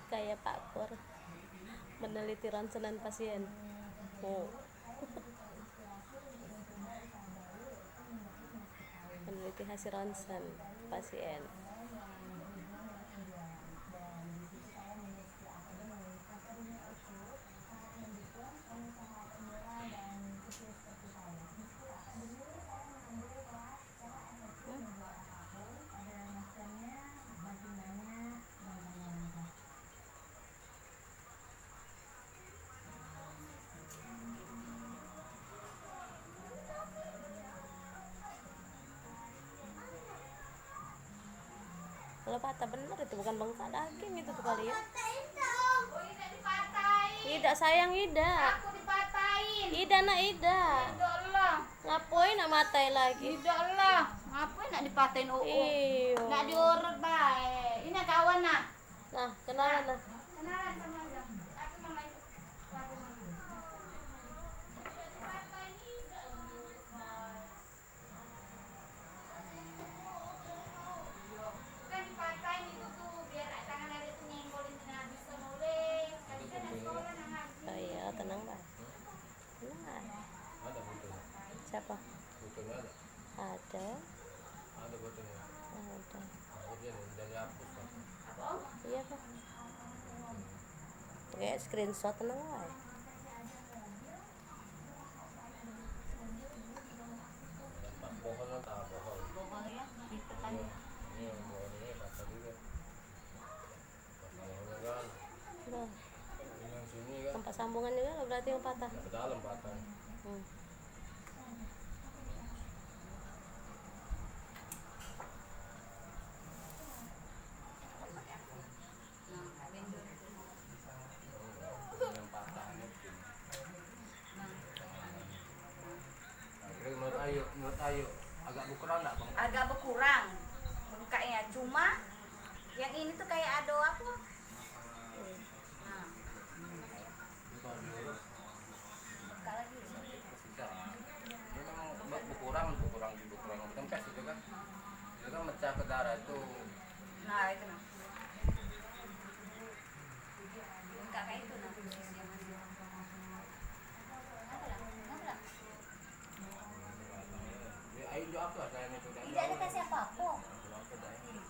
Kayak Pak Pur meneliti ronsenan pasien. Oh. Meneliti hasil ronsen pasien. Kalau patah bener itu bukan bengkak daging itu tuh kali ya. Ida sayang Ida. Aku dipatahin. Ida nak Ida. Ya Allah. Ngapain nak matai lagi? Ya Allah. Ngapain nak dipatahin Iyo. Nak diurut baik. Ini kawan nak. Nah, kenalan nah. Kenalan sama aja. Aku mau main. Kan dipatahin itu tuh biar tangan ada tuh nyenggolin nggak bisa boleh. Tadi kan ada sekolah nang ngaji. Oh iya, tenang Mbak. Tenang. Ada fotonya. Siapa? Fotonya ada. Ada. Ada fotonya. Ada. Akhirnya udah dihapus kan. Apa om? Iya Pak. Pakai screenshot tenang lah. Pas bohong kan tak bohong. Bohong ya. Di petani. Ini bohong ini patah juga. Pas bohongnya kan. Udah. Ini yang sini kan. Tempat sambungan juga lah berarti yang patah. Ke dalam patah. Hmm. Yang patah mungkin. Akhirnya menurut Ayu agak berkurang enggak bang? Agak berkurang bengkaknya, cuma yang ini tuh kayak ada apa? Nah, Kalau diurut bengkak lagi. tidak. Dia memang berkurang kempes itu kan. Itu kan mecah ke darah itu. Nah itu nah. Bengkak kayak itu nah posisinya masih. Apa lah? Apa lah? Ayu juga apa saya itu? Tidak ada kasih apa-apa.